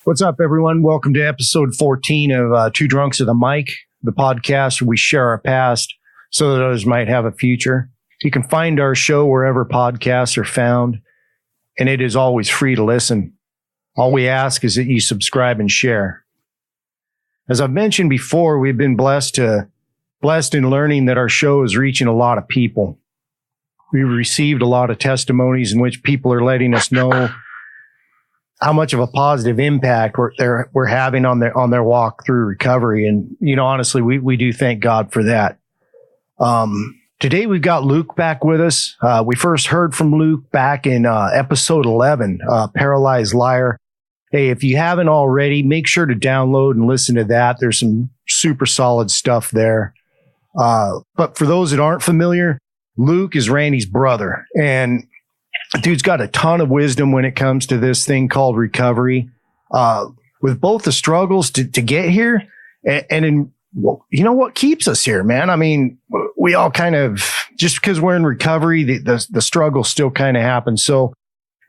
What's up, everyone? Welcome to episode 14 of Two Drunks with a Mic, the podcast where we share our past so that others might have a future. You can find our show wherever podcasts are found, and it is always free to listen. All we ask is that you subscribe and share. As I've mentioned before, we've been blessed in learning that our show is reaching a lot of people. We've received a lot of testimonies in which people are letting us know how much of a positive impact we're having on their walk through recovery. And, honestly, we do thank God for that. Today we've got Luke back with us. We first heard from Luke back in episode 11, Paralyzed Liar. Hey, if you haven't already, make sure to download and listen to that. There's some super solid stuff there. But for those that aren't familiar, Luke is Randy's brother, and dude's got a ton of wisdom when it comes to this thing called recovery, with both the struggles to get here and what keeps us here, man. I mean, we all kind of, just because we're in recovery, the struggle still kind of happens. So,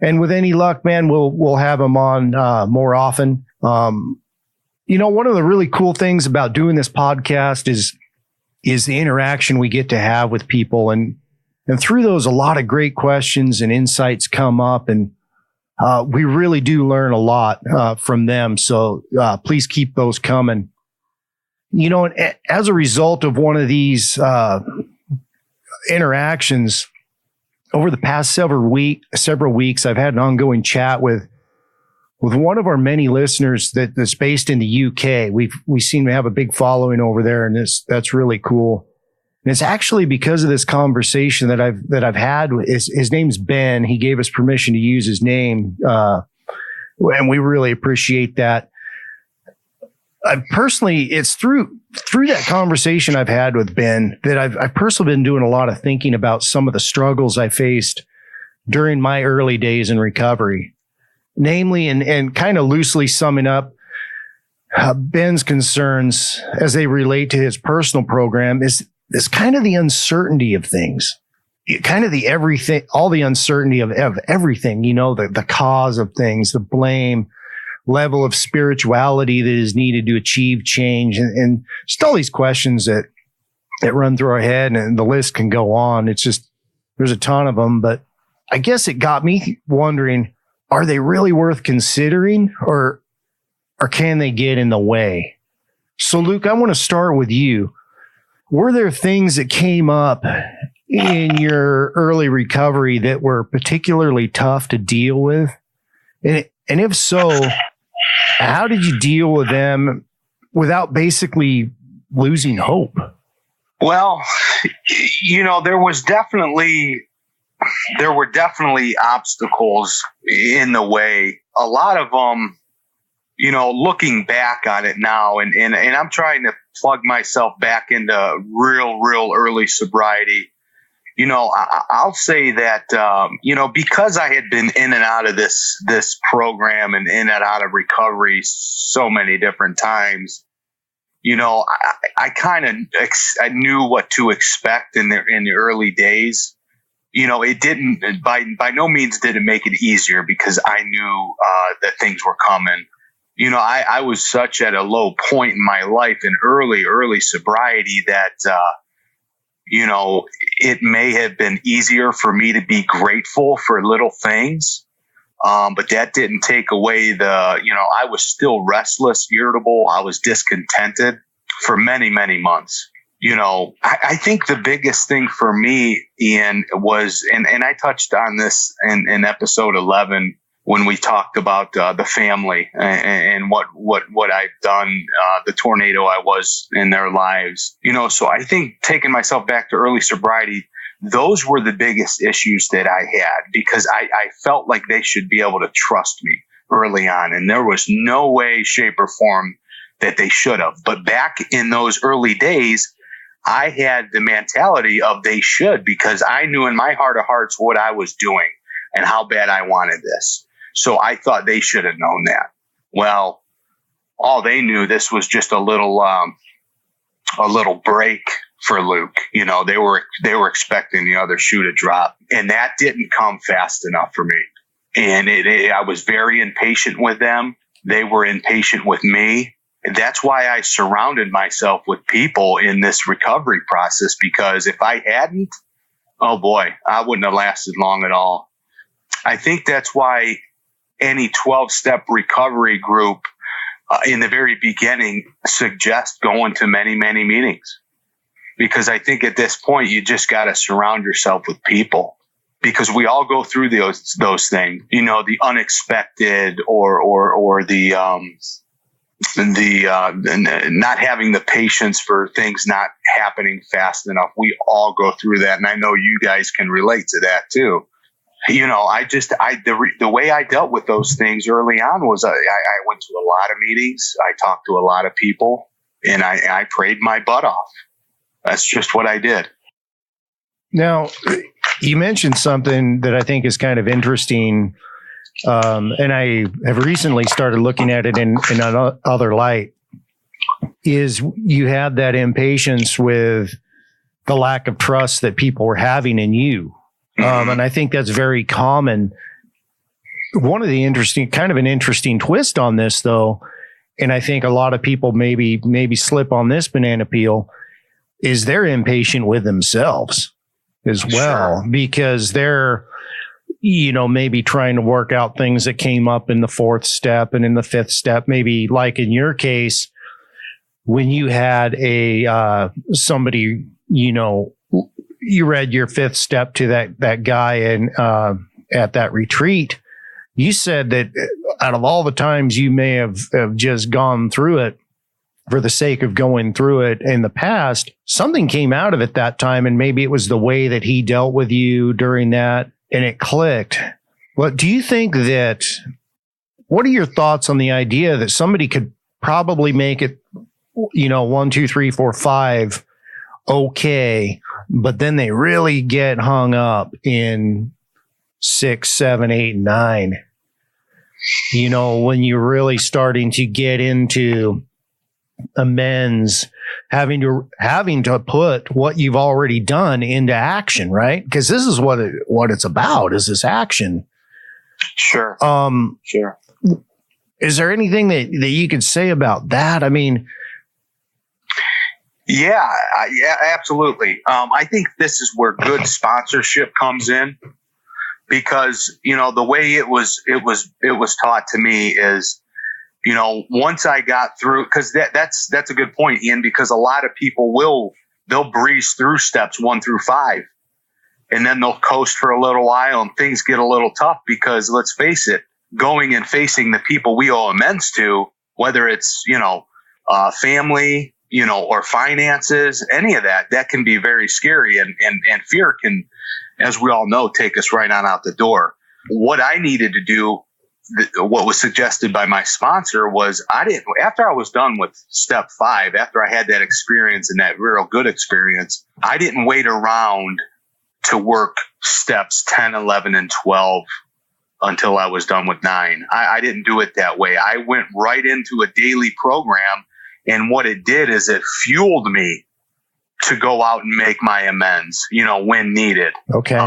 and with any luck, man, we'll have him on more often. One of the really cool things about doing this podcast is the interaction we get to have with people. And through those, a lot of great questions and insights come up, and we really do learn a lot from them. So please keep those coming. And as a result of one of these interactions, over the past several weeks, I've had an ongoing chat with one of our many listeners that's based in the UK. We seem to have a big following over there, and that's really cool. And it's actually because of this conversation that I've had. His name's Ben. He gave us permission to use his name, and we really appreciate that. It's through that conversation I've had with Ben that I've personally been doing a lot of thinking about some of the struggles I faced during my early days in recovery, namely, and kind of loosely summing up Ben's concerns as they relate to his personal program is kind of the uncertainty of things, kind of all the uncertainty of everything, the cause of things, the blame, level of spirituality that is needed to achieve change, and just all these questions that run through our head, and the list can go on. It's just, there's a ton of them, but I guess it got me wondering, are they really worth considering, or can they get in the way? So Luke, I want to start with you. Were there things that came up in your early recovery that were particularly tough to deal with? And if so, how did you deal with them without basically losing hope? Well, there were definitely obstacles in the way. A lot of them, looking back on it now, and I'm trying to plug myself back into real early sobriety. I'll say that, because I had been in and out of this program and in and out of recovery so many different times, I kind of I knew what to expect in the early days. It didn't, by no means did it make it easier, because I knew that things were coming. I was such at a low point in my life in early sobriety that, it may have been easier for me to be grateful for little things. But that didn't take away I was still restless, irritable. I was discontented for many, many months. I think the biggest thing for me, Ian, was, and I touched on this in episode 11, when we talked about the family and what I've done, the tornado I was in their lives. So I think taking myself back to early sobriety, those were the biggest issues that I had, because I felt like they should be able to trust me early on. And there was no way, shape, or form that they should have. But back in those early days, I had the mentality of they should, because I knew in my heart of hearts what I was doing and how bad I wanted this. So I thought they should have known that. Well, all they knew, this was just a little break for Luke. They were expecting the other shoe to drop, and that didn't come fast enough for me. And I was very impatient with them. They were impatient with me. And that's why I surrounded myself with people in this recovery process, because if I hadn't, oh boy, I wouldn't have lasted long at all. I think that's why any 12-step recovery group in the very beginning suggests going to many, many meetings. Because I think at this point, you just got to surround yourself with people, because we all go through those things, you know, the unexpected or the not having the patience for things not happening fast enough. We all go through that. And I know you guys can relate to that too. You know, the way I dealt with those things early on was I went to a lot of meetings. I talked to a lot of people, and I prayed my butt off. That's just what I did. Now, you mentioned something that I think is kind of interesting, and I have recently started looking at it in another light, is you had that impatience with the lack of trust that people were having in you. And I think that's very common. One of the interesting twist on this, though, and I think a lot of people maybe slip on this banana peel, is they're impatient with themselves as well, because they're, you know, maybe trying to work out things that came up in the 4th step and in the 5th step, maybe like in your case, when you had somebody, you know, you read your 5th step to that guy and at that retreat, you said that out of all the times you may have just gone through it for the sake of going through it in the past, something came out of it that time, and maybe it was the way that he dealt with you during that, and it clicked. What do you think what are your thoughts on the idea that somebody could probably make it, you know, 1, 2, 3, 4, 5, okay, but then they really get hung up in 6, 7, 8, 9, you know, when you're really starting to get into amends, having to put what you've already done into action, right? Because this is what it's about, is this action. Sure. Sure. Is there anything that you could say about that? I mean, yeah, absolutely. I think this is where good sponsorship comes in, because, you know, the way it was taught to me is, you know, once I got through, because that's a good point, Ian, because a lot of people they'll breeze through steps 1 through 5, and then they'll coast for a little while, and things get a little tough, because let's face it, going and facing the people we owe amends to, whether it's, you know, family, you know, or finances, any of that can be very scary, and fear can, as we all know, take us right on out the door. What I needed to do, what was suggested by my sponsor, was after I was done with step 5, after I had that experience and that real good experience, I didn't wait around to work steps 10, 11, and 12 until I was done with 9. I didn't do it that way. I went right into a daily program, and what it did is it fueled me to go out and make my amends, you know, when needed. Okay.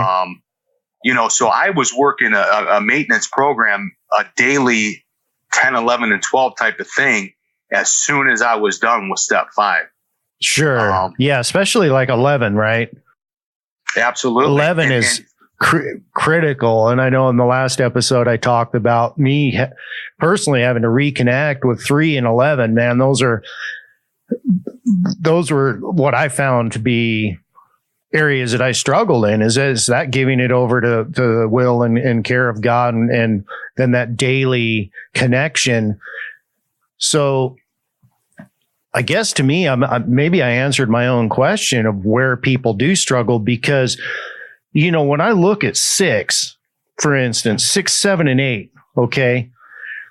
You know, so I was working a maintenance program, a daily 10, 11, and 12 type of thing as soon as I was done with step 5. Sure. Yeah, especially like 11, right? Absolutely. 11 is critical. And I know in the last episode, I talked about me personally having to reconnect with 3 and 11. Man, those were what I found to be areas that I struggled in, is that giving it over to the will and care of God, and then that daily connection. So I guess to me, maybe I answered my own question of where people do struggle, because, you know, when I look at 6, for instance, 6, 7, and 8, okay.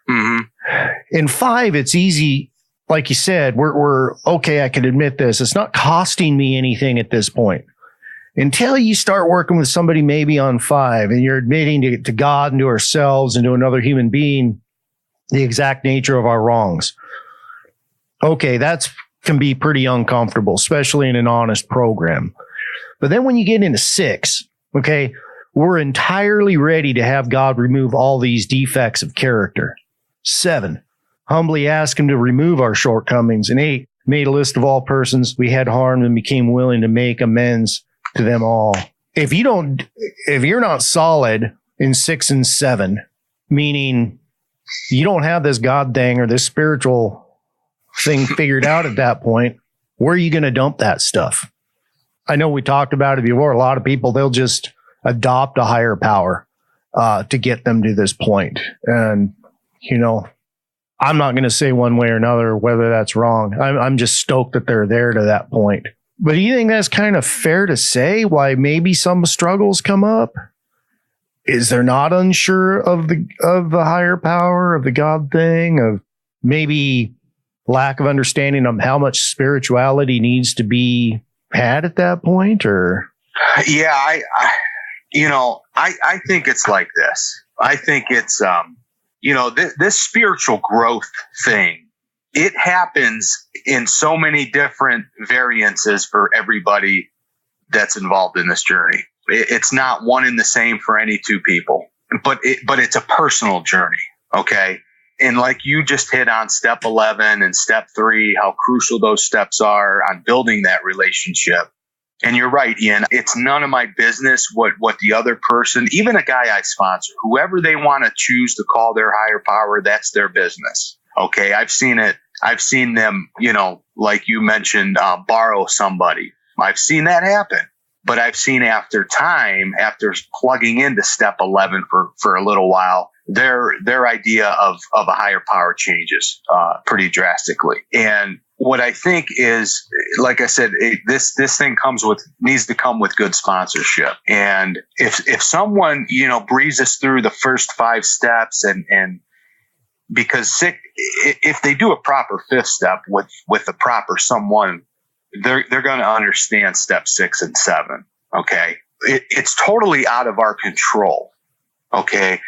Mm-hmm. In 5, it's easy. Like you said, we're okay. I can admit this. It's not costing me anything at this point. Until you start working with somebody maybe on 5, and you're admitting to God and to ourselves and to another human being the exact nature of our wrongs. Okay, that can be pretty uncomfortable, especially in an honest program. But then when you get into 6, okay, we're entirely ready to have God remove all these defects of character. 7, humbly ask him to remove our shortcomings. And 8, made a list of all persons we had harmed and became willing to make amends to them all. If you're not solid in 6 and 7, meaning you don't have this God thing or this spiritual thing figured out at that point, where are you going to dump that stuff? I know we talked about it before. A lot of people, they'll just adopt a higher power to get them to this point. And, I'm not going to say one way or another whether that's wrong. I'm just stoked that they're there to that point. But do you think that's kind of fair to say why maybe some struggles come up? Is they're not unsure of the higher power, of the God thing, of maybe lack of understanding of how much spirituality needs to be had at that point? Or yeah, I think it's like this. I think it's this spiritual growth thing, it happens in so many different variances for everybody that's involved in this journey. It's not one and the same for any two people, but it's a personal journey. Okay. And like you just hit on step 11 and step 3, how crucial those steps are on building that relationship. And you're right, Ian, it's none of my business what the other person, even a guy I sponsor, whoever they want to choose to call their higher power, that's their business. Okay. I've seen it. I've seen them, like you mentioned, borrow somebody. I've seen that happen. But I've seen after time, after plugging into step 11 for a little while, their idea of a higher power changes pretty drastically. And what I think is, like I said, this thing needs to come with good sponsorship. And if someone breezes through the first 5 steps and because if they do a proper 5th step with the proper someone, they're going to understand step 6 and 7. Okay. It's totally out of our control. Okay.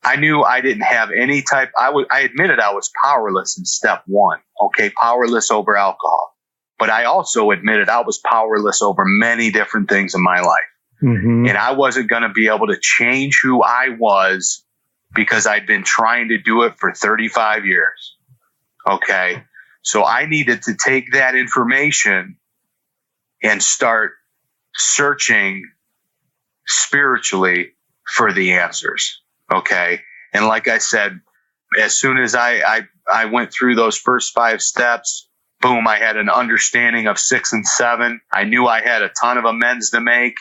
I knew I didn't have any I admitted I was powerless in step 1. Okay. Powerless over alcohol, but I also admitted I was powerless over many different things in my life. Mm-hmm. And I wasn't going to be able to change who I was because I'd been trying to do it for 35 years. Okay. So I needed to take that information and start searching spiritually for the answers. Okay. And like I said, as soon as I went through those first 5 steps, boom, I had an understanding of 6 and 7. I knew I had a ton of amends to make.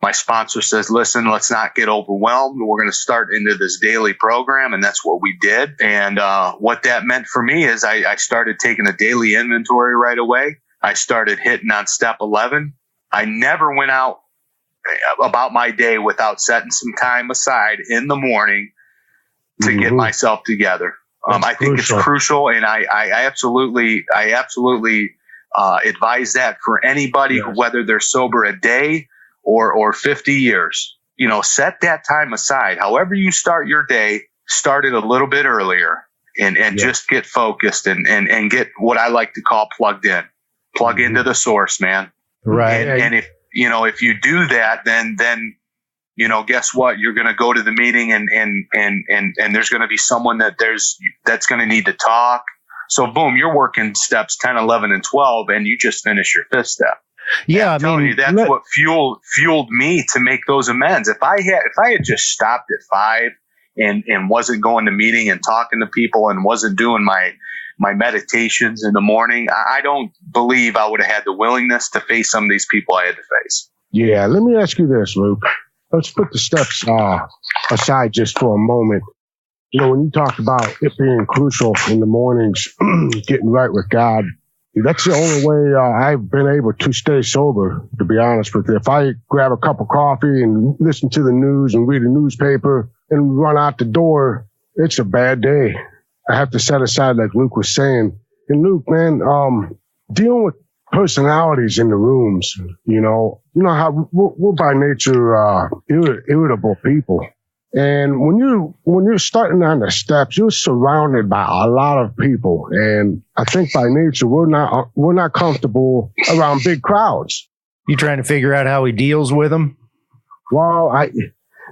My sponsor says, listen, let's not get overwhelmed. We're going to start into this daily program. And that's what we did. And what that meant for me is I started taking a daily inventory right away. I started hitting on step 11. I never went out about my day without setting some time aside in the morning to get myself together. I think it's crucial. And I absolutely advise that for anybody, whether they're sober a day or 50 years, set that time aside. However you start your day, start it a little bit earlier and just get focused and get what I like to call plugged in. Plug into the source, man. Right. And if you do that, then guess what? You're going to go to the meeting and there's going to be someone that's going to need to talk. So boom, you're working steps 10, 11, and 12, and you just finished your 5th step. Yeah, I'm telling you, that's what fueled me to make those amends. If I had just stopped at 5 and wasn't going to meeting and talking to people and wasn't doing my meditations in the morning, I don't believe I would have had the willingness to face some of these people I had to face. Yeah, let me ask you this, Luke. Let's put the steps aside just for a moment. When you talked about it being crucial in the mornings, getting right with God, that's the only way I've been able to stay sober, to be honest with you. If I grab a cup of coffee and listen to the news and read a newspaper and run out the door, it's a bad day. I have to set aside, like Luke was saying. And Luke, man, dealing with personalities in the rooms, you know how we're by nature irritable people. And when you're starting on the steps, you're surrounded by a lot of people, and I think by nature we're not comfortable around big crowds. You trying to figure out how he deals with them? Well,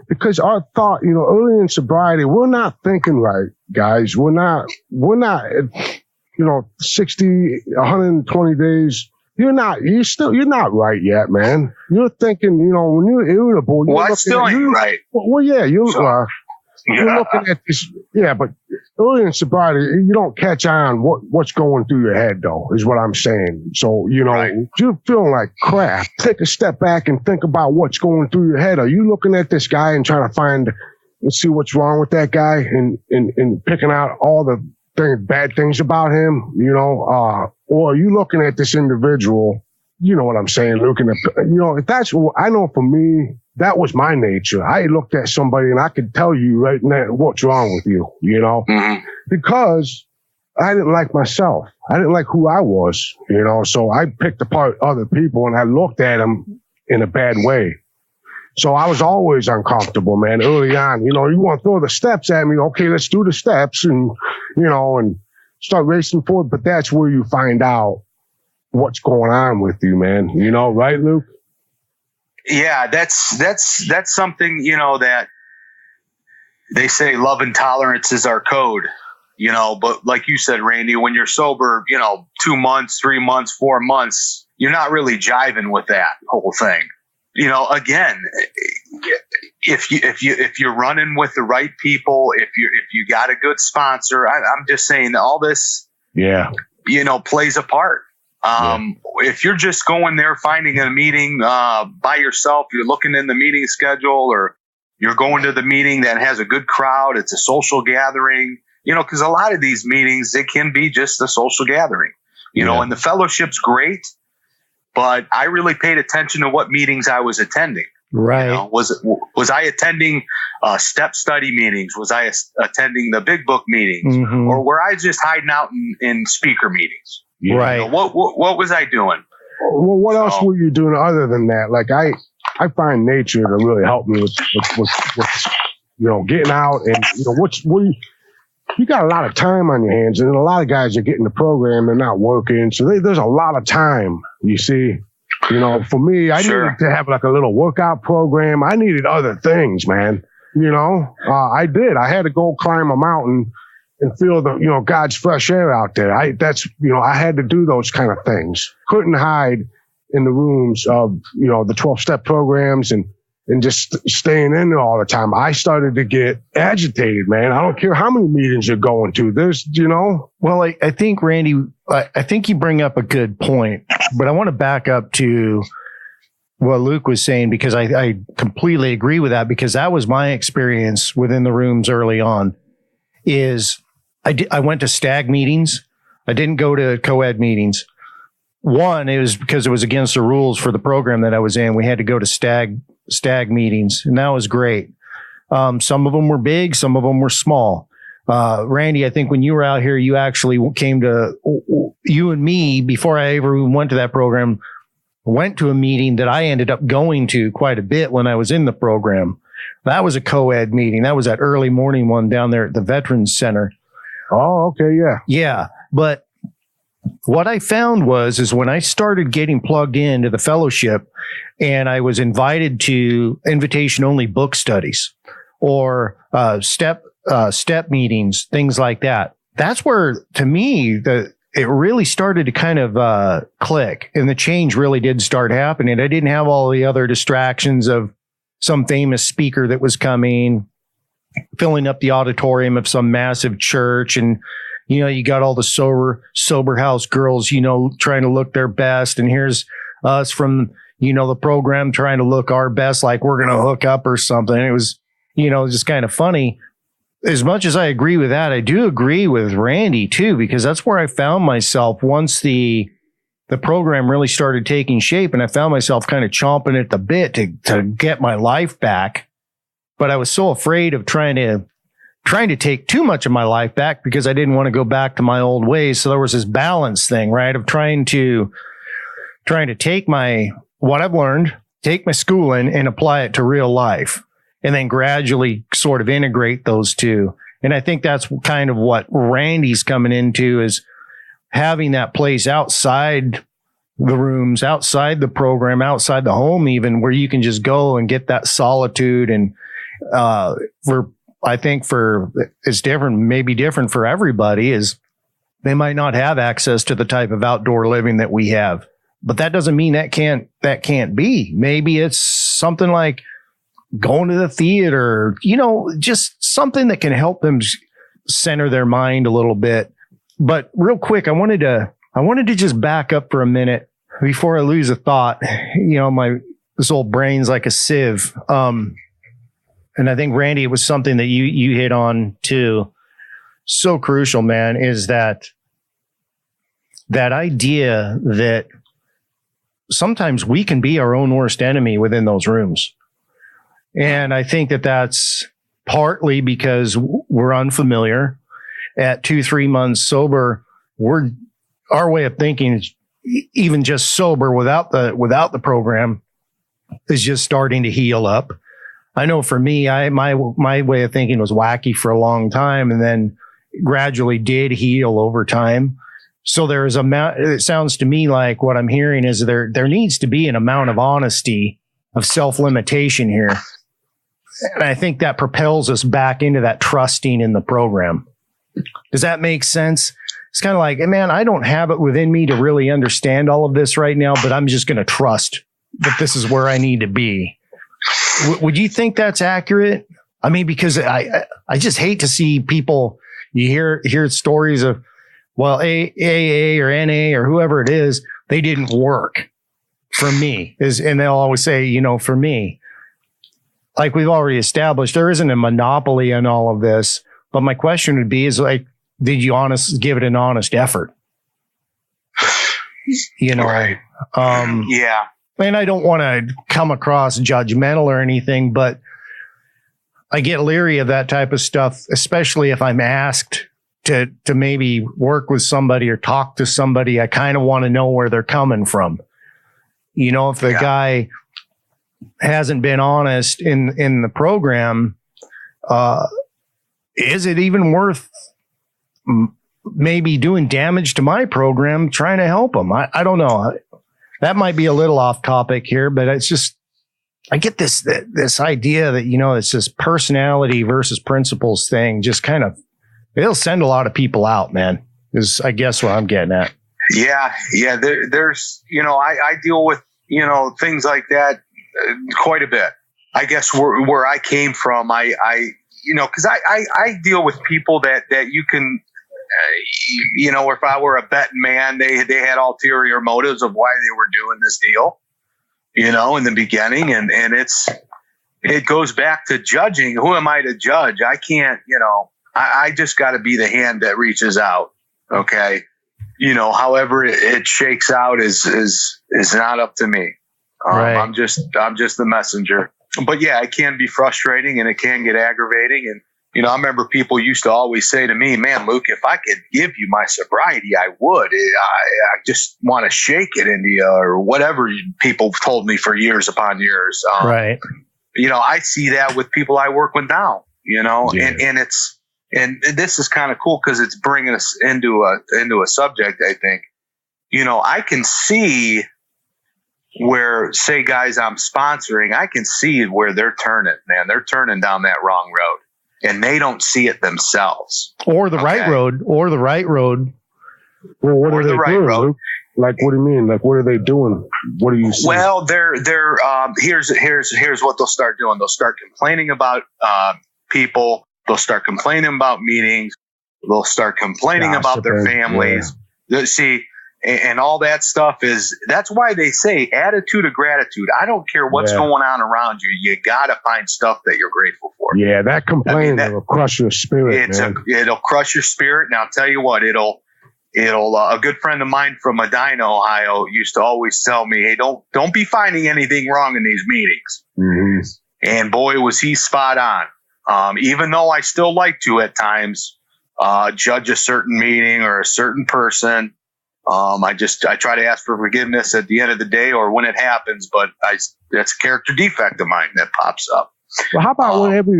because our thought, early in sobriety, we're not thinking right. guys. We're not, 60, 120 days. You're not right yet, man. You're thinking, when you're irritable. Well, I still ain't right. Well, yeah, you're looking at this. Yeah, but early in sobriety, you don't catch on what's going through your head, though, is what I'm saying. So, if you're feeling like crap, take a step back and think about what's going through your head. Are you looking at this guy and trying to find and see what's wrong with that guy and picking out all the bad things about him, or are you looking at this individual, you know what I'm saying, looking at, if that's what I know for me, that was my nature. I looked at somebody and I could tell you right now what's wrong with you, because I didn't like myself. I didn't like who I was, so I picked apart other people and I looked at them in a bad way. So I was always uncomfortable, man, early on. You want to throw the steps at me. Okay, let's do the steps and, and start racing forward. But that's where you find out what's going on with you, man. Right, Luke? Yeah, that's something, that they say love and tolerance is our code, but like you said, Randy, when you're sober, 2 months, 3 months, 4 months, you're not really jiving with that whole thing. Again, if you're running with the right people, if you got a good sponsor, I'm just saying that all this, plays a part. If you're just going there, finding a meeting by yourself, you're looking in the meeting schedule, or you're going to the meeting that has a good crowd, it's a social gathering, because a lot of these meetings, it can be just a social gathering, and the fellowship's great. But I really paid attention to what meetings I was attending. Right. Was I attending step study meetings? Was I attending the big book meetings? Mm-hmm. Or were I just hiding out in speaker meetings? Right. What was I doing? Well, what else were you doing other than that? Like I find nature to really help me with getting out and you got a lot of time on your hands, and a lot of guys are getting the program, they're not working. So there's a lot of time, you see. For me, I needed to have like a little workout program. I needed other things, man. I did. I had to go climb a mountain and feel the, God's fresh air out there. I had to do those kind of things. Couldn't hide in the rooms of, the 12-step programs and just staying in there all the time. I started to get agitated, man. I don't care how many meetings you're going to. There's, Well, I think, Randy, I think you bring up a good point, but I want to back up to what Luke was saying, because I completely agree with that, because that was my experience within the rooms early on. I went to stag meetings. I didn't go to co-ed meetings. One, it was because it was against the rules for the program that I was in. We had to go to stag meetings, and that was great. Some of them were big, some of them were small. Randy, I think when you were out here, you actually came to, you and me, before I ever went to that program, went to a meeting that I ended up going to quite a bit when I was in the program. That was a co-ed meeting. That was that early morning one down there at the Veterans Center. Oh, okay. Yeah. Yeah. But what I found is when I started getting plugged into the fellowship and I was invited to invitation only book studies or step meetings, things like that. That's where, to me, it really started to kind of click, and the change really did start happening. I didn't have all the other distractions of some famous speaker that was coming, filling up the auditorium of some massive church, and you got all the sober house girls, trying to look their best. And here's us from, the program trying to look our best, like we're going to hook up or something. It was, just kind of funny. As much as I agree with that, I do agree with Randy too, because that's where I found myself once the program really started taking shape, and I found myself kind of chomping at the bit to get my life back. But I was so afraid of trying to take too much of my life back, because I didn't want to go back to my old ways. So there was this balance thing, right, of trying to take what I've learned, take my schooling and apply it to real life, and then gradually sort of integrate those two. And I think that's kind of what Randy's coming into, is having that place outside the rooms, outside the program, outside the home even, where you can just go and get that solitude. And for I think it's different, maybe different for everybody, is they might not have access to the type of outdoor living that we have, but that doesn't mean that can't be. Maybe it's something like going to the theater, just something that can help them center their mind a little bit. But real quick, I wanted to just back up for a minute before I lose a thought. This old brain's like a sieve. And I think, Randy, it was something that you hit on too. So crucial, man, is that idea that sometimes we can be our own worst enemy within those rooms. And I think that's partly because we're unfamiliar. At 2-3 months sober, our way of thinking is, even just sober without the program, is just starting to heal up. I know for me, my way of thinking was wacky for a long time, and then gradually did heal over time. So it sounds to me like what I'm hearing is there needs to be an amount of honesty, of self-limitation here. And I think that propels us back into that trusting in the program. Does that make sense? It's kind of like, man, I don't have it within me to really understand all of this right now, but I'm just going to trust that this is where I need to be. Would you think that's accurate? I mean, because I just hate to see people, you hear stories of, well, AA or NA or whoever it is, they didn't work for me. And they'll always say, for me. Like we've already established, there isn't a monopoly on all of this. But my question would be, is like, did you give it an honest effort? Right. Yeah. And I don't want to come across judgmental or anything, but I get leery of that type of stuff, especially if I'm asked to maybe work with somebody or talk to somebody. I kind of want to know where they're coming from. If the guy hasn't been honest in the program, is it even worth maybe doing damage to my program trying to help them? I don't know. That might be a little off topic here, but it's just, I get this idea that, it's this personality versus principles thing. Just kind of, it'll send a lot of people out, man, is I guess what I'm getting at. Yeah. There's, I deal with, things like that quite a bit. I guess where I came from, because I deal with people that you can, if I were a betting man, they had ulterior motives of why they were doing this deal, in the beginning. And it goes back to judging. Who am I to judge? I can't, I just got to be the hand that reaches out. Okay. However it shakes out is not up to me. Right. I'm just the messenger. But yeah, it can be frustrating and it can get aggravating. And, I remember people used to always say to me, man, Luke, if I could give you my sobriety, I would. I just want to shake it into you, or whatever people told me for years upon years. Right. I see that with people I work with now, Yeah. and this is kind of cool because it's bringing us into a subject, I think. I can see where, say, guys I'm sponsoring, I can see where they're turning, man. They're turning down that wrong road, and they don't see it themselves. Or the right road. Well, what are they doing, Luke? Like, what do you mean? Like, what are they doing? What are you seeing? Well, they're here's what they'll start doing. They'll start complaining about people. They'll start complaining about meetings. They'll start complaining about their families. Yeah. See, and all that stuff that's why they say attitude of gratitude. I don't care what's going on around you. You got to find stuff that you're grateful for. Yeah, that complaining will crush your spirit. It'll crush your spirit. And I'll tell you what, it'll a good friend of mine from Medina, Ohio, used to always tell me, hey, don't be finding anything wrong in these meetings. Mm-hmm. And boy, was he spot on. Even though I still like to at times judge a certain meeting or a certain person. I try to ask for forgiveness at the end of the day or when it happens, but that's a character defect of mine that pops up. Well, how about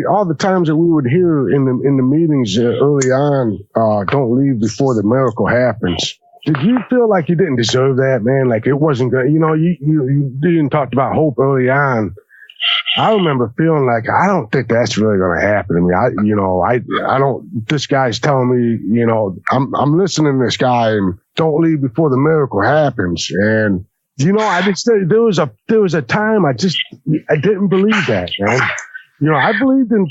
all the times that we would hear in the meetings early on, don't leave before the miracle happens. Did you feel like you didn't deserve that, man? Like it wasn't good. You didn't talk about hope early on. I remember feeling like, I don't think that's really going to happen to me. I don't, this guy's telling me, I'm listening to this guy and don't leave before the miracle happens. And, I just, there was a time I didn't believe that, man. I believed in,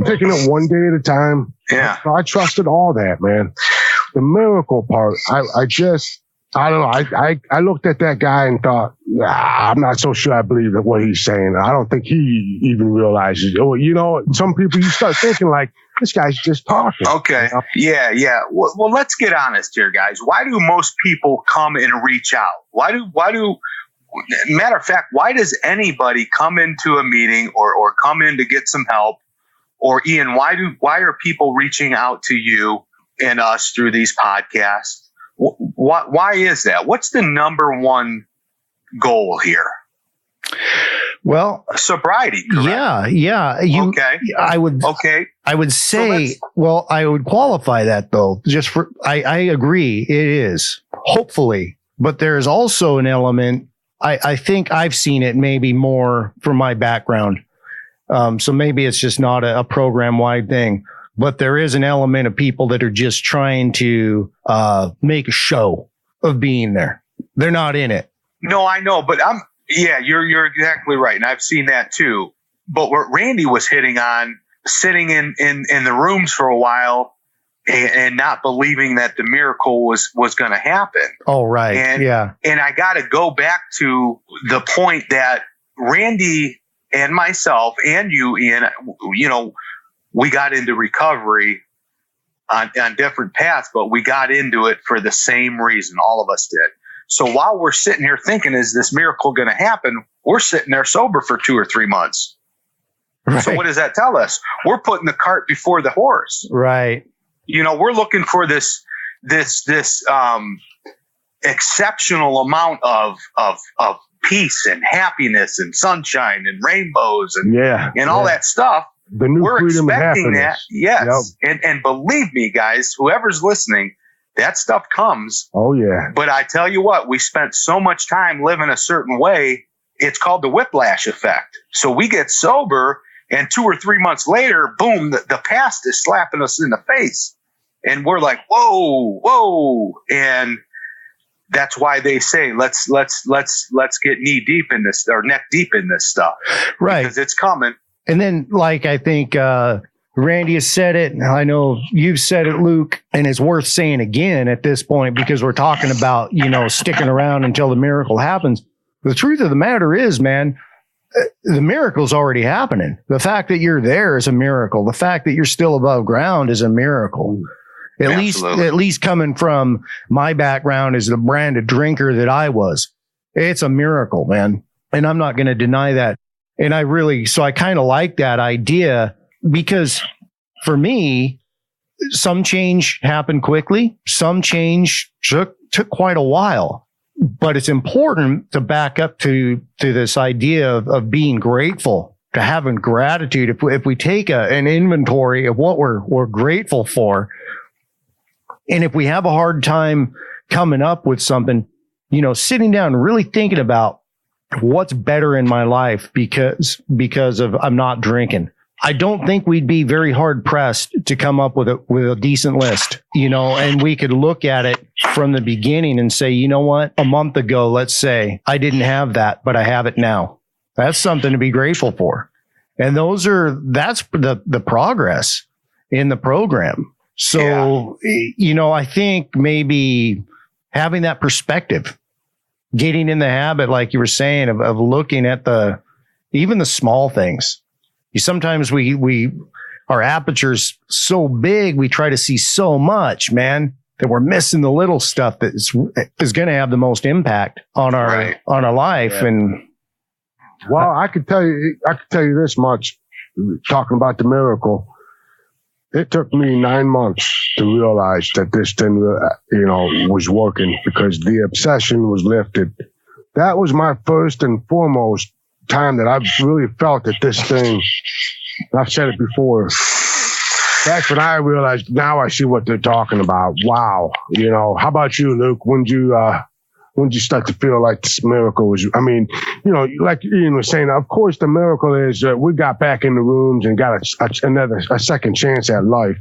taking it one day at a time. Yeah. I trusted all that, man. The miracle part, I don't know. I looked at that guy and thought, I'm not so sure I believe in what he's saying. I don't think he even realizes. Some people, you start thinking like, this guy's just talking. Okay. Yeah. Well, let's get honest here, guys. Why do most people come and reach out? Matter of fact, why does anybody come into a meeting or come in to get some help? Or Ian, why are people reaching out to you and us through these podcasts? Why is that? What's the number one goal here? Well, sobriety. Correct? Yeah. Okay. I would say, I would qualify that though. I agree. It is hopefully, but there's also an element. I think I've seen it maybe more from my background. So maybe it's just not a program wide thing. But there is an element of people that are just trying to make a show of being there. They're not in it. No, I know, but you're exactly right. And I've seen that too. But what Randy was hitting on, sitting in the rooms for a while and not believing that the miracle was going to happen. Oh, right. And I got to go back to the point that Randy and myself and you, Ian, we got into recovery on different paths, but we got into it for the same reason. All of us did. So while we're sitting here thinking, is this miracle going to happen? We're sitting there sober for 2 or 3 months. Right. So what does that tell us? We're putting the cart before the horse. Right. We're looking for this exceptional amount of peace and happiness and sunshine and rainbows and all that stuff. The new We're freedom expecting that. Yes. Yep. And believe me, guys, whoever's listening, that stuff comes. Oh, yeah. But I tell you what, we spent so much time living a certain way. It's called the Whiplash Effect. So we get sober and 2 or 3 months later, boom, the past is slapping us in the face. And we're like, whoa. And that's why they say, let's get knee deep in this or neck deep in this stuff. Right. Because it's coming. And then, I think Randy has said it, and I know you've said it, Luke, and it's worth saying again at this point because we're talking about, sticking around until the miracle happens. The truth of the matter is, man, the miracle's already happening. The fact that you're there is a miracle. The fact that you're still above ground is a miracle. At least coming from my background as the brand of drinker that I was. It's a miracle, man. And I'm not going to deny that. And I kind of like that idea because for me, some change happened quickly. Some change took quite a while, but it's important to back up to this idea of being grateful, to having gratitude. If we take an inventory of what we're grateful for, and if we have a hard time coming up with something, sitting down and really thinking about what's better in my life because of I'm not drinking. I don't think we'd be very hard pressed to come up with a decent list, and we could look at it from the beginning and say, you know what, a month ago, let's say I didn't have that, but I have it now. That's something to be grateful for. And that's the progress in the program. So, I think maybe having that perspective, getting in the habit, like you were saying, of looking at even the small things. Sometimes our aperture's so big, we try to see so much, man, that we're missing the little stuff that is going to have the most impact on our life. Yeah. And I could tell you this much, talking about the miracle. It took me 9 months to realize that this thing, was working because the obsession was lifted. That was my first and foremost time that I really felt that this thing, I've said it before, that's when I realized, now I see what they're talking about. Wow. How about you, Luke? When when did you start to feel like this miracle was, I mean, you know, like Ian was saying, of course the miracle is that we got back in the rooms and got a second chance at life.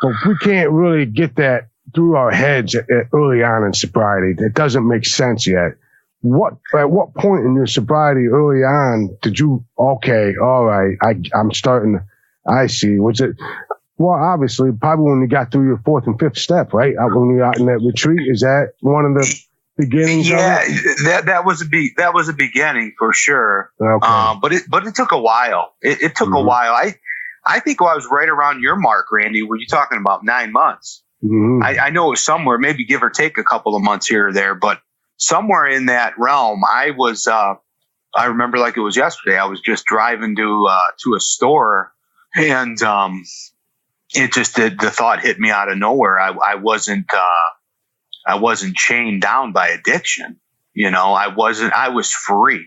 But we can't really get that through our heads early on in sobriety. It doesn't make sense yet. At what point in your sobriety early on did you, okay, all right, I'm starting, I see. Was it, well, obviously, probably when you got through your fourth and fifth step, right? When you're out in that retreat, is that one of the beginnings? Yeah, of it? that was a beginning for sure. Okay. But it took a while. It took a while. I think I was right around your mark, Randy. Were you talking about 9 months? Mm-hmm. I know it was somewhere, maybe give or take a couple of months here or there, but somewhere in that realm, I remember like it was yesterday. I was just driving to a store, and it just the thought hit me out of nowhere. I wasn't chained down by addiction. You know, I was free.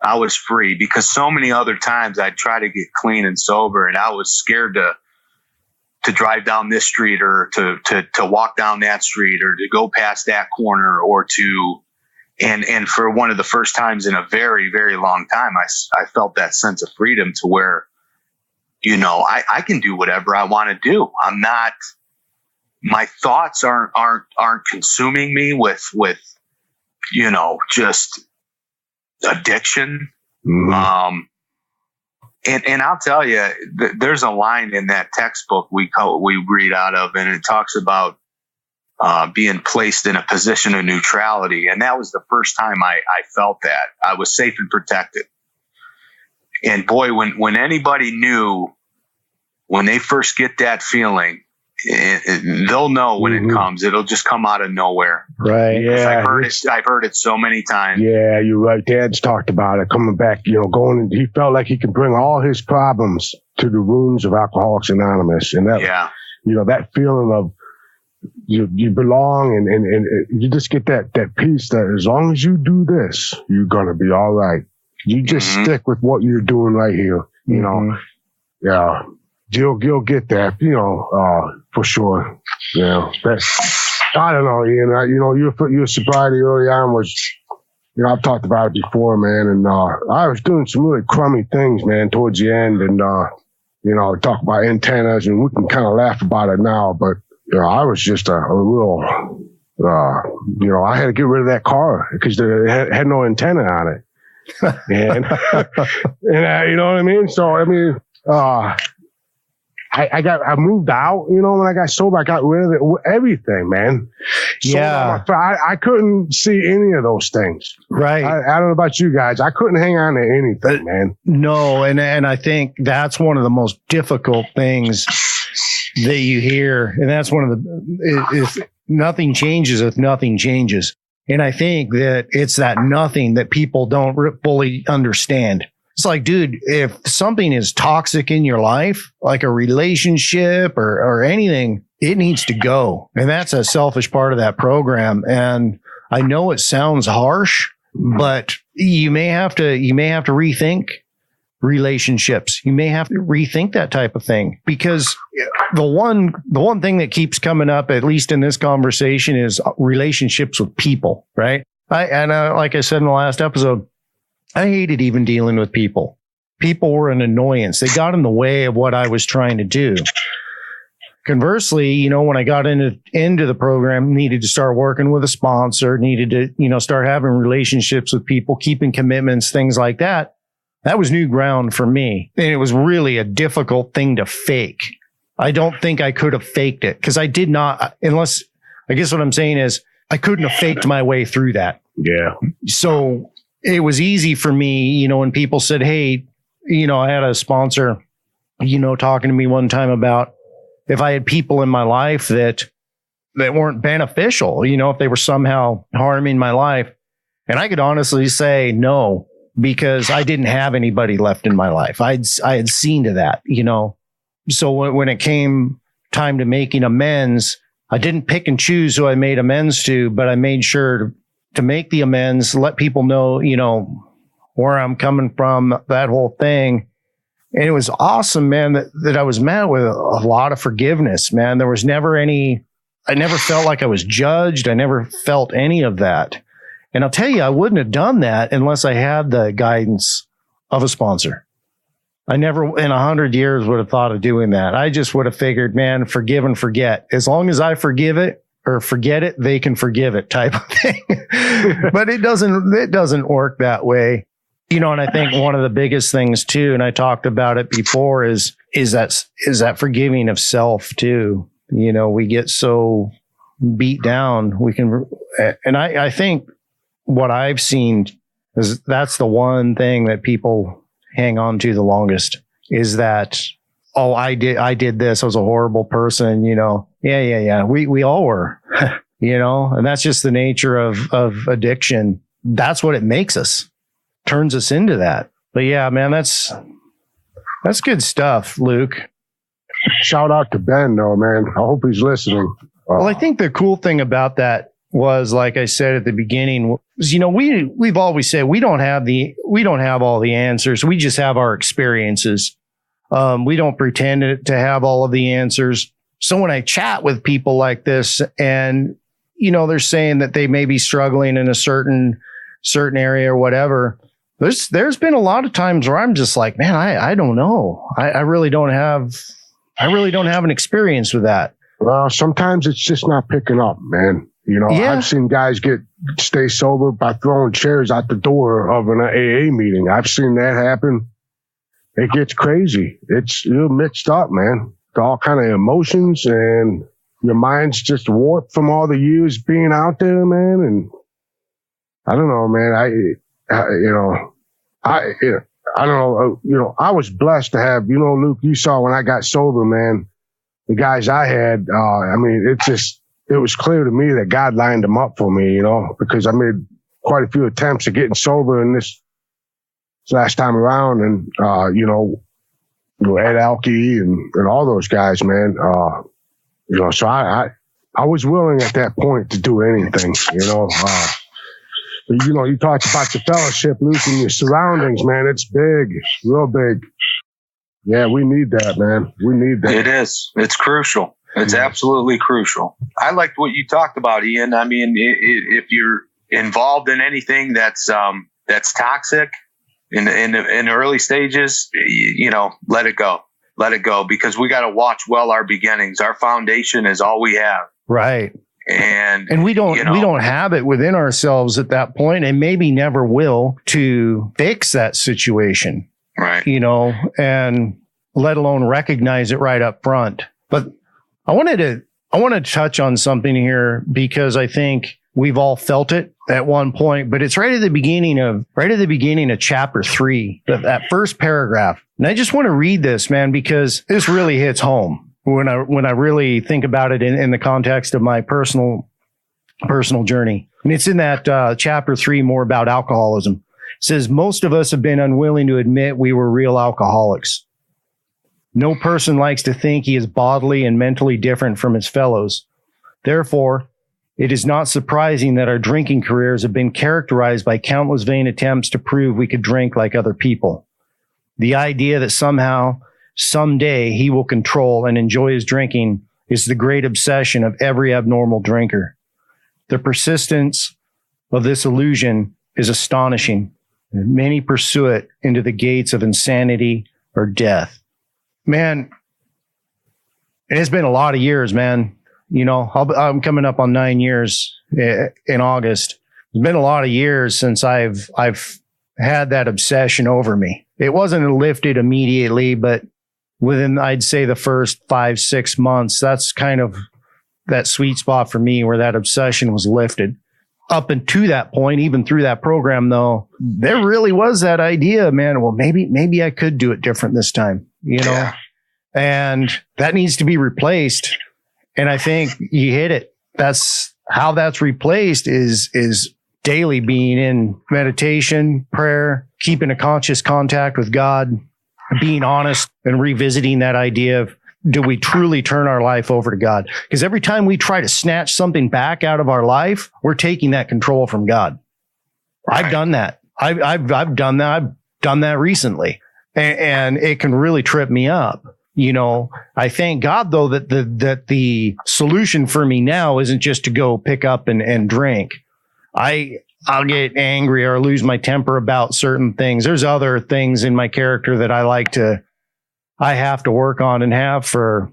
I was free because so many other times I'd try to get clean and sober, and I was scared to drive down this street or to walk down that street or to go past that corner or and for one of the first times in a very, very long time, I felt that sense of freedom to where, you know, I can do whatever I want to do. I'm not, my thoughts aren't consuming me with, you know, just addiction. Mm-hmm. And I'll tell you, there's a line in that textbook we read out of, and it talks about being placed in a position of neutrality. And that was the first time I felt that. I was safe and protected. And boy, when anybody knew, when they first get that feeling, they'll know when it comes. It'll just come out of nowhere. Right. Yeah. I've heard it so many times. Yeah, you're right. Dad's talked about it coming back, you know, he felt like he could bring all his problems to the rooms of Alcoholics Anonymous. And that, you know, that feeling of you belong and you just get that peace that as long as you do this, you're going to be all right. You just stick with what you're doing right here, you know. Yeah. You'll get that, you know, for sure. You know, I don't know, Ian. You know, your sobriety early on was, you know, I've talked about it before, man. And I was doing some really crummy things, man, towards the end. And, you know, talk about antennas, and we can kind of laugh about it now. But, you know, I was just a real, you know, I had to get rid of that car because it had no antenna on it. And, you know what I mean? So, I mean, I moved out, you know, when I got sober, I got rid of everything, man. Yeah. I couldn't see any of those things. Right. I don't know about you guys. I couldn't hang on to anything, man. No. And I think that's one of the most difficult things that you hear. And that's one of if nothing changes, if nothing changes. And I think that it's that nothing that people don't fully understand. It's like, dude, if something is toxic in your life, like a relationship or anything, it needs to go. And that's a selfish part of that program. And I know it sounds harsh, but you may have to rethink relationships. You may have to rethink that type of thing, because the one thing that keeps coming up, at least in this conversation, is relationships with people, right? Like I said in the last episode, I hated even dealing with people. People were an annoyance. They got in the way of what I was trying to do. Conversely, you know, when I got into the program, needed to start working with a sponsor, needed to, you know, start having relationships with people, keeping commitments, things like that. That was new ground for me. And it was really a difficult thing to fake. I don't think I could have faked it, because I did not, unless, I guess what I'm saying is I couldn't have faked my way through that. Yeah. So it was easy for me, you know, when people said, hey, you know, I had a sponsor, you know, talking to me one time about if I had people in my life that weren't beneficial, you know, if they were somehow harming my life. And I could honestly say no, because I didn't have anybody left in my life. I had seen to that, you know. So when it came time to making amends, I didn't pick and choose who I made amends to, but I made sure to make the amends, let people know, you know, where I'm coming from, that whole thing. And it was awesome, man, that I was met with a lot of forgiveness, man. There was never any never felt like I was judged. I never felt any of that. And I'll tell you, I wouldn't have done that unless I had the guidance of a sponsor. I never in 100 years would have thought of doing that. I just would have figured, man, forgive and forget. As long as I forgive it or forget it, they can forgive it type of thing. But it doesn't work that way. And I think one of the biggest things too, and I talked about it before, is that forgiving of self too. We get so beat down. And I think what I've seen is that's the one thing that people hang on to the longest is that, oh, I did this. I was a horrible person, Yeah. We all were, and that's just the nature of addiction. That's what it makes us, turns us into that. But yeah, man, that's good stuff, Luke. Shout out to Ben though, man. I hope he's listening. Well, I think the cool thing about that was, like I said at the beginning, was, we've always said we don't have all the answers. We just have our experiences. We don't pretend to have all of the answers. So when I chat with people like this and, they're saying that they may be struggling in a certain area or whatever, there's been a lot of times where I'm just like, man, I don't know. I really don't have an experience with that. Well, sometimes it's just not picking up, man. Yeah. I've seen guys stay sober by throwing chairs out the door of an AA meeting. I've seen that happen. It gets crazy. You're mixed up, man. All kind of emotions, and your mind's just warped from all the years being out there, man. And I don't know, man. I don't know. I was blessed to have, Luke, you saw when I got sober, man, the guys I had, it was clear to me that God lined them up for me, because I made quite a few attempts at getting sober in this last time around. And, Ed Alkey and all those guys, man, so I was willing at that point to do anything, you talked about the fellowship, Luke, and your surroundings, man. It's big, real big. Yeah, we need that, man. We need that. It is. It's crucial. It's absolutely crucial. I liked what you talked about, Ian. I mean, if you're involved in anything that's toxic in the early stages, let it go. Let it go, because we got to watch well our beginnings. Our foundation is all we have. Right. And we don't have it within ourselves at that point, and maybe never will, to fix that situation. Right. And let alone recognize it right up front. But I want to touch on something here, because I think we've all felt it at one point, but it's right at the beginning of chapter 3, that first paragraph. And I just want to read this, man, because this really hits home when I really think about it in the context of my personal journey. And it's in that chapter 3, more about alcoholism. It says, most of us have been unwilling to admit we were real alcoholics. No person likes to think he is bodily and mentally different from his fellows. Therefore, it is not surprising that our drinking careers have been characterized by countless vain attempts to prove we could drink like other people. The idea that somehow, someday, he will control and enjoy his drinking is the great obsession of every abnormal drinker. The persistence of this illusion is astonishing. Many pursue it into the gates of insanity or death. Man, it's been a lot of years, man. I'm coming up on 9 years in August. It's been a lot of years since I've had that obsession over me. It wasn't lifted immediately, but within, I'd say, the first 5-6 months, that's kind of that sweet spot for me where that obsession was lifted. Up until that point, even through that program, though, there really was that idea, man, well, maybe I could do it different this time, Yeah. And that needs to be replaced. And I think you hit it. That's how that's replaced is daily being in meditation, prayer, keeping a conscious contact with God, being honest, and revisiting that idea of, do we truly turn our life over to God? Because every time we try to snatch something back out of our life, we're taking that control from God. Right. I've done that. I've done that. I've done that recently, and it can really trip me up. I thank God though that the solution for me now isn't just to go pick up and drink. I'll get angry or lose my temper about certain things. There's other things in my character that I have to work on and have for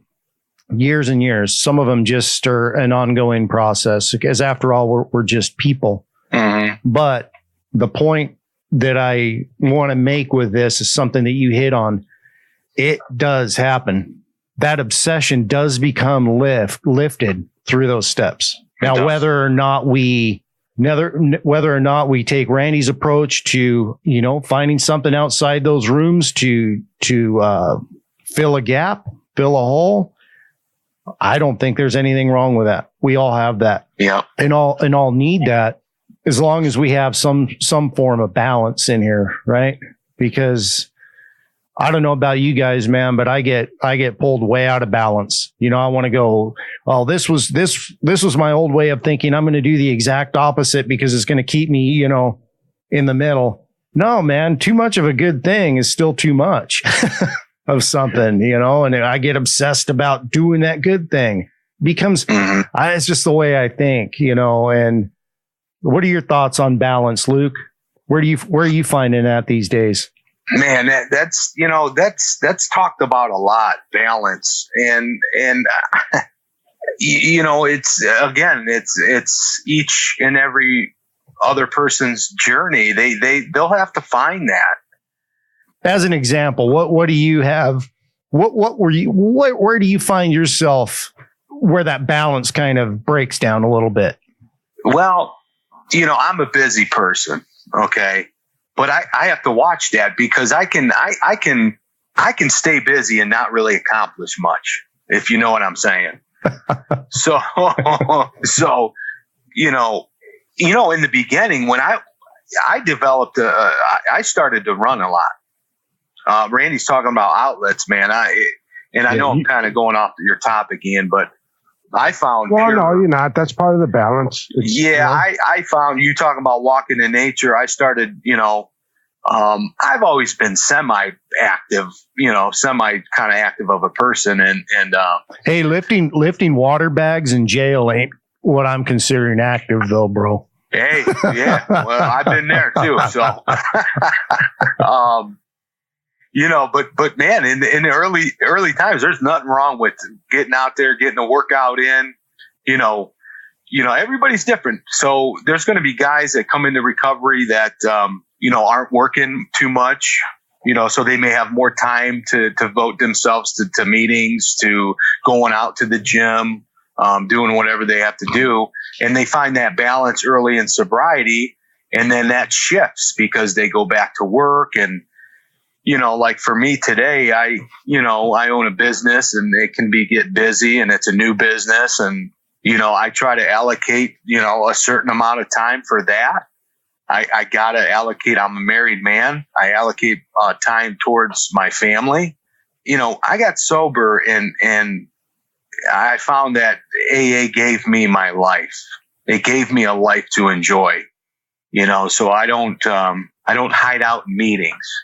years and years. Some of them just are an ongoing process because after all, we're just people. Mm-hmm. But the point that I want to make with this is something that you hit on. It does happen. That obsession does become lifted through those steps. Now, whether or not we take Randy's approach to, finding something outside those rooms to fill a gap, fill a hole, I don't think there's anything wrong with that. We all have that. Yeah. And all need that as long as we have some form of balance in here, right? Because I don't know about you guys, man, but I get pulled way out of balance. I want to go, well, this was my old way of thinking. I'm going to do the exact opposite because it's going to keep me, in the middle. No, man, too much of a good thing is still too much of something, and I get obsessed about doing that good thing. It's just the way I think, and what are your thoughts on balance, Luke? Where are you finding that these days? Man, that's talked about a lot, balance. And it's each and every other person's journey. They'll have to find that. As an example, what do you have? Where do you find yourself where that balance kind of breaks down a little bit? Well, I'm a busy person. Okay. But I have to watch that because I can stay busy and not really accomplish much, if you know what I'm saying. So in the beginning when I developed I started to run a lot. Randy's talking about outlets, man. I know I'm kind of going off your topic, Ian, but I found. Well, no, you're not. That's part of the balance. I found you talking about walking in nature. I started, I've always been semi-active, semi kind of active of a person. And hey, lifting water bags in jail ain't what I'm considering active though, bro. Hey, yeah. Well, I've been there too. So, but man, in the early times, there's nothing wrong with getting out there, getting a workout in, everybody's different. So there's going to be guys that come into recovery that, aren't working too much, so they may have more time to devote themselves to meetings, to going out to the gym, doing whatever they have to do. And they find that balance early in sobriety. And then that shifts because they go back to work. And, like for me today, I own a business and it can get busy and it's a new business. And, I try to allocate, a certain amount of time for that. I got to allocate. I'm a married man. I allocate time towards my family. I got sober and I found that AA gave me my life. It gave me a life to enjoy, so I don't hide out in meetings.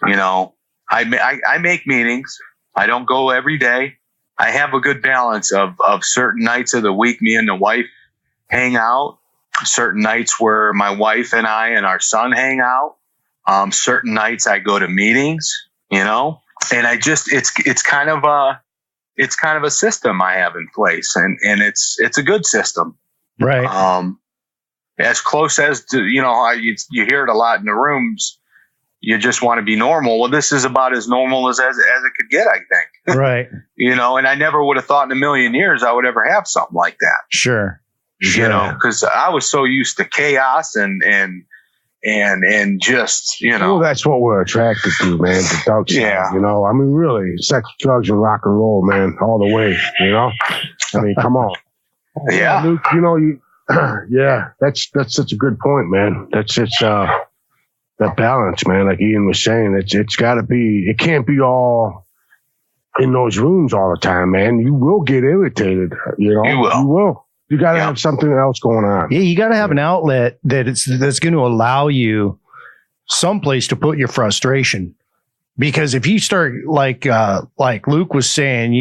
I make meetings. I don't go every day. I have a good balance of certain nights of the week. Me and the wife hang out. Certain nights where my wife and I and our son hang out. Certain nights I go to meetings, and I just, it's kind of a system I have in place and it's a good system. Right. As close as to, you hear it a lot in the rooms. You just want to be normal. Well, this is about as normal as it could get, I think. Right. And I never would have thought in a million years I would ever have something like that. Sure. Because I was so used to chaos and just, Well, that's what we're attracted to, man. The dark side, Yeah. I mean, really, sex, drugs, and rock and roll, man, all the way, I mean, come on. Yeah. Luke, yeah, that's such a good point, man. That's that balance, man. Like Ian was saying, it's got to be. It can't be all in those rooms all the time, man. You will get irritated. You will. You got to have something else going on. Yeah, you got to have an outlet that's going to allow you someplace to put your frustration. Because if you start like Luke was saying,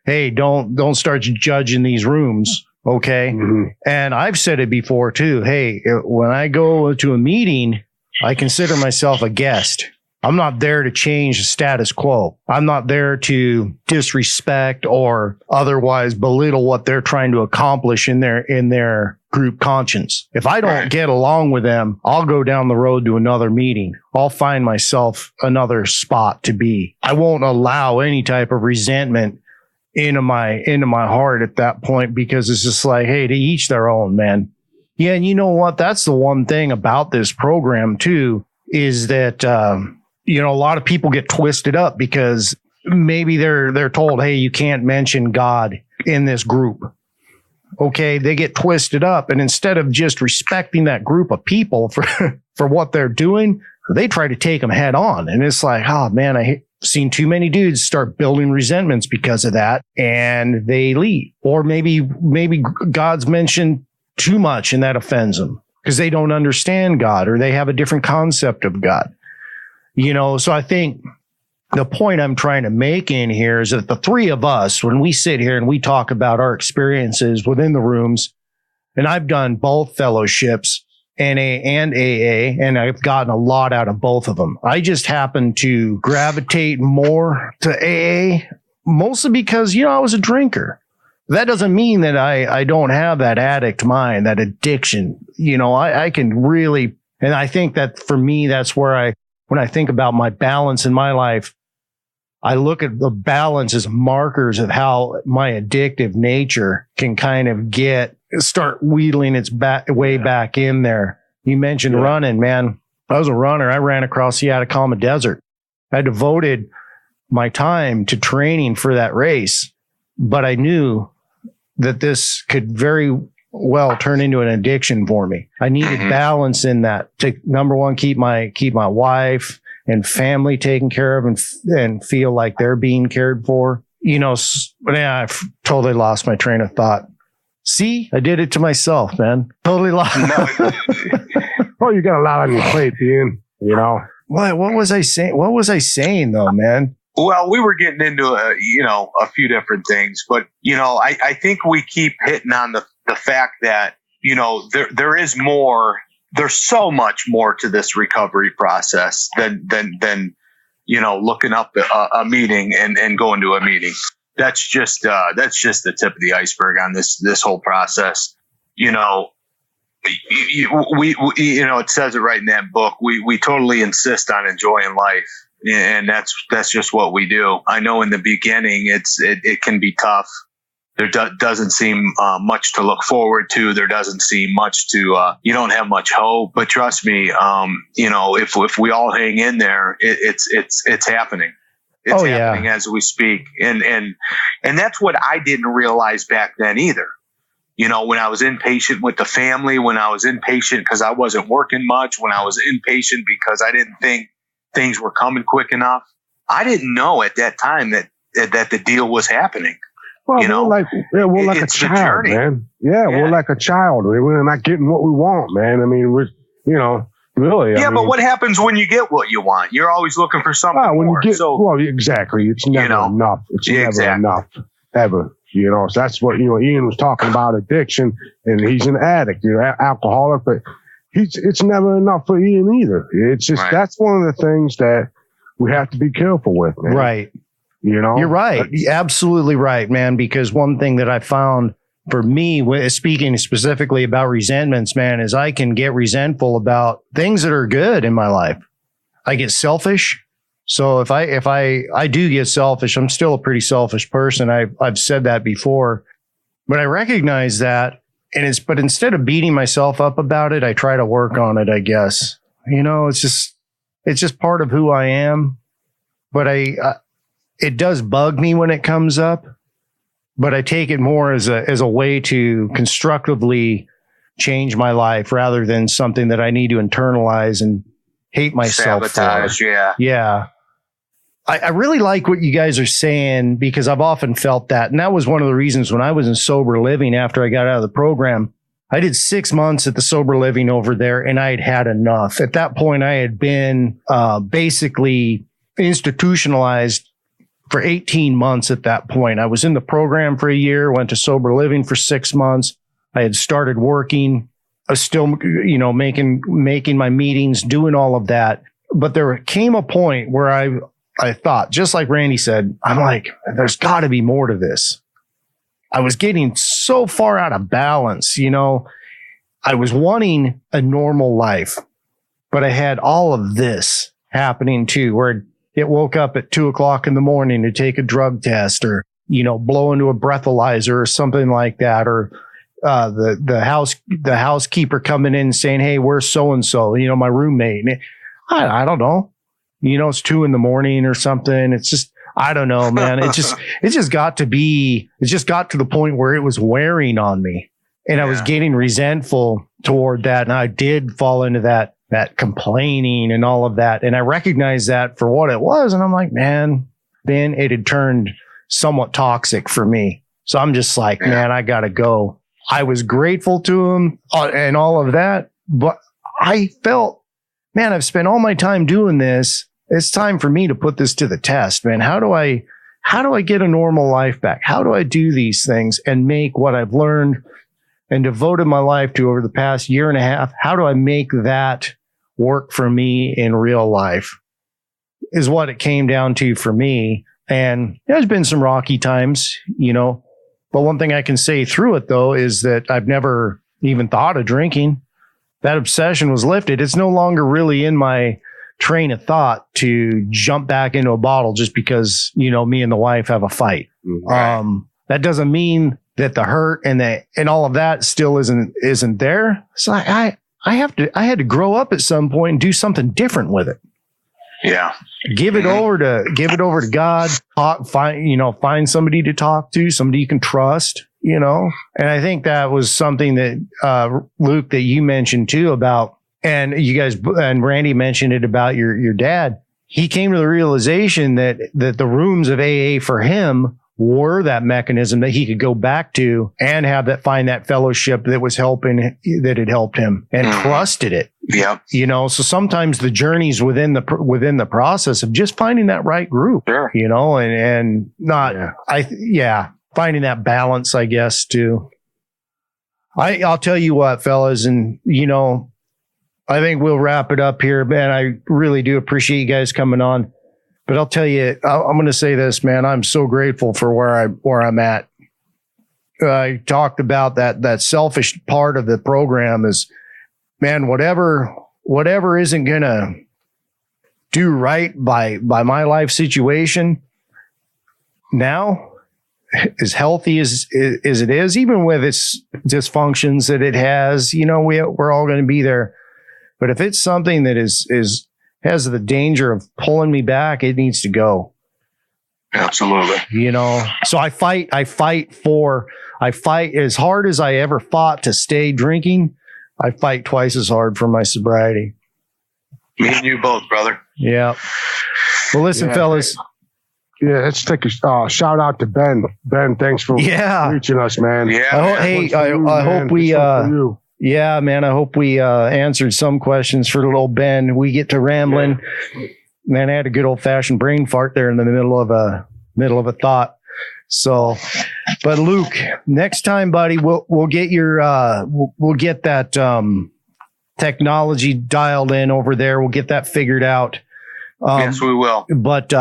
hey, don't start judging these rooms. Okay. Mm-hmm. And I've said it before too. Hey, when I go to a meeting, I consider myself a guest. I'm not there to change the status quo. I'm not there to disrespect or otherwise belittle what they're trying to accomplish in their group conscience. If I don't get along with them, I'll go down the road to another meeting. I'll find myself another spot to be. I won't allow any type of resentment into my heart at that point, because it's just like, hey, to each their own, man. Yeah, and you know what? That's the one thing about this program too, is that a lot of people get twisted up because maybe they're told, hey, you can't mention God in this group. Okay, they get twisted up, and instead of just respecting that group of people for what they're doing, they try to take them head on. And it's like, oh man, I've seen too many dudes start building resentments because of that, and they leave. Or maybe God's mentioned too much and that offends them because they don't understand God, or they have a different concept of God. So I think the point I'm trying to make in here is that the three of us, when we sit here and we talk about our experiences within the rooms, and I've done both fellowships, NA and AA, and I've gotten a lot out of both of them. I just happen to gravitate more to AA, mostly because, I was a drinker. That doesn't mean that I don't have that addict mind, that addiction. I can really, and I think that for me, that's where when I think about my balance in my life, I look at the balance as markers of how my addictive nature can kind of start wheedling its way back in there. You mentioned running, man. I was a runner. I ran across the Atacama Desert. I devoted my time to training for that race, but I knew that this could very well turn into an addiction for me. I needed balance in that to, number one, keep my wife and family taken care of and feel like they're being cared for. I've totally lost my train of thought. See, I did it to myself, man. Totally lost. Well, you got a lot on your plate, Ian. What was I saying? What was I saying though, man? Well, we were getting into a few different things, but I think we keep hitting on the fact that there is more. There's so much more to this recovery process than looking up a meeting and going to a meeting. That's just the tip of the iceberg on this whole process. It says it right in that book. We totally insist on enjoying life, and that's just what we do. I know in the beginning it can be tough. There doesn't seem much to look forward to. There doesn't seem much to, you don't have much hope, but trust me, if we all hang in there, it's happening. It's happening as we speak. And that's what I didn't realize back then either. When I was impatient with the family, when I was impatient because I wasn't working much, when I was impatient because I didn't think things were coming quick enough, I didn't know at that time that the deal was happening. Well, we're like a child, man. Yeah, we're like a child. We're not getting what we want, man. I mean, really. Yeah, but what happens when you get what you want? You're always looking for something more. Exactly. It's never enough. It's never enough, ever. So that's what, Ian was talking about, addiction, and he's an addict, alcoholic, but it's never enough for Ian either. It's just, that's one of the things that we have to be careful with, man. Right. You're right. You're absolutely right, man. Because one thing that I found for me, speaking specifically about resentments, man, is I can get resentful about things that are good in my life. I get selfish. So if I do get selfish, I'm still a pretty selfish person. I've said that before, but I recognize that. But instead of beating myself up about it, I try to work on it, I guess. It's just part of who I am. But it does bug me when it comes up, but I take it more as a way to constructively change my life rather than something that I need to internalize and hate myself sabotage for. Yeah. I really like what you guys are saying, because I've often felt that. And that was one of the reasons when I was in sober living after I got out of the program, I did 6 months at the sober living over there, and I had had enough. At that point, I had been basically institutionalized for 18 months at that point. I was in the program for a year, went to sober living for 6 months. I had started working. I was still, making my meetings, doing all of that. But there came a point where I thought, just like Randy said, I'm like, there's got to be more to this. I was getting so far out of balance. I was wanting a normal life, but I had all of this happening too, where it woke up at 2:00 in the morning to take a drug test, or, blow into a breathalyzer or something like that. Or, the housekeeper coming in and saying, "Hey, where's so-and-so?" My roommate. And I don't know. It's 2 a.m. or something. It's just, I don't know, man. It just got to the point where it was wearing on me, and I was getting resentful toward that. And I did fall into that complaining and all of that. And I recognized that for what it was. And I'm like, man, then it had turned somewhat toxic for me. So I'm just like, man, I got to go. I was grateful to him and all of that, but I felt, man, I've spent all my time doing this. It's time for me to put this to the test, man. How do I get a normal life back? How do I do these things and make what I've learned and devoted my life to over the past year and a half? How do I make that work for me in real life? Is what it came down to for me. And there's been some rocky times, but one thing I can say through it, though, is that I've never even thought of drinking. That obsession was lifted. It's no longer really in my train of thought to jump back into a bottle just because, me and the wife have a fight. Right. That doesn't mean that the hurt and all of that still isn't there. So I had to grow up at some point and do something different with it. Yeah. Give it over to God. Find somebody to talk to, somebody you can trust, And I think that was something that, Luke, that you mentioned too about, and you guys, and Randy mentioned it about your dad. He came to the realization that the rooms of AA for him were that mechanism that he could go back to and find that fellowship that had helped him, and trusted it. Yeah. So sometimes the journeys within the process of just finding that right group, sure. And not, finding that balance, I guess, too. I'll tell you what, fellas, and, I think we'll wrap it up here, man. I really do appreciate you guys coming on. But I'll tell you, I'm going to say this, man. I'm so grateful for where I'm at. I talked about that selfish part of the program is, man, whatever isn't going to do right by my life situation now, as healthy as it is, even with its dysfunctions that it has, we're all going to be there. But if it's something that has the danger of pulling me back, it needs to go. Absolutely. So I fight as hard as I ever fought to stay drinking. I fight twice as hard for my sobriety. Me and you both, brother. Yeah. Well, listen, fellas. Yeah, let's take a shout out to Ben. Ben, thanks for reaching us, man. Yeah. I hope we yeah, man. I hope we answered some questions for little Ben. We get to rambling. Yeah. Man, I had a good old fashioned brain fart there in the middle of a thought. So, but Luke, next time, buddy, we'll get we'll get that technology dialed in over there. We'll get that figured out. Yes, we will. But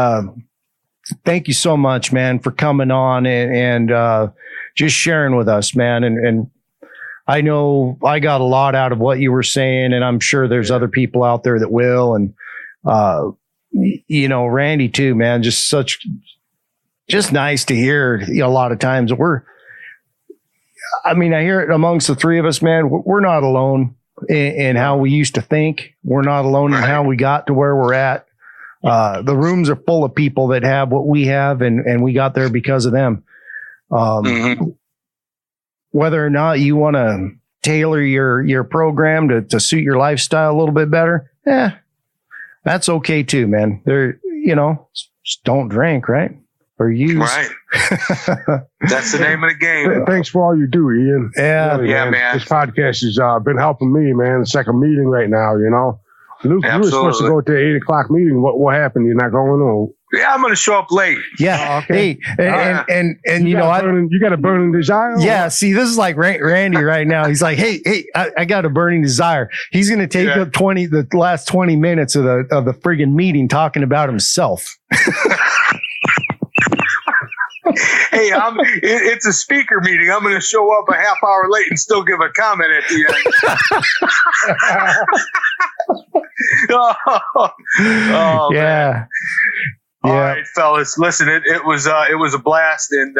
thank you so much, man, for coming on and just sharing with us, man. And I know I got a lot out of what you were saying, and I'm sure there's other people out there that will. And, Randy too, man, just nice to hear. A lot of times I hear it amongst the three of us, man. We're not alone in how we used to think. We're not alone in how we got to where we're at. The rooms are full of people that have what we have, and we got there because of them. Whether or not you want to tailor your program to suit your lifestyle a little bit better, that's okay too, man. Just don't drink, right? Or use. Right. That's the name of the game. Thanks for all you do, Ian. Yeah, really, man. This podcast has been helping me, man. It's like a meeting right now, Luke, you were supposed to go to the 8:00 meeting. What happened? You're not going on? Yeah, I'm going to show up late. Yeah. Oh, okay. Hey, and you know, you got a burning desire? Yeah. See, this is like Randy right now. He's like, hey, I got a burning desire. He's going to take up the last 20 minutes of the friggin' meeting talking about himself. Hey, it's a speaker meeting. I'm going to show up a half hour late and still give a comment at the end. Oh, yeah. Man. All right, fellas. Listen, it was a blast, and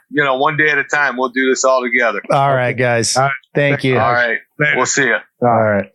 one day at a time, we'll do this all together. All right, guys. Thank you. All right, we'll see you. All right.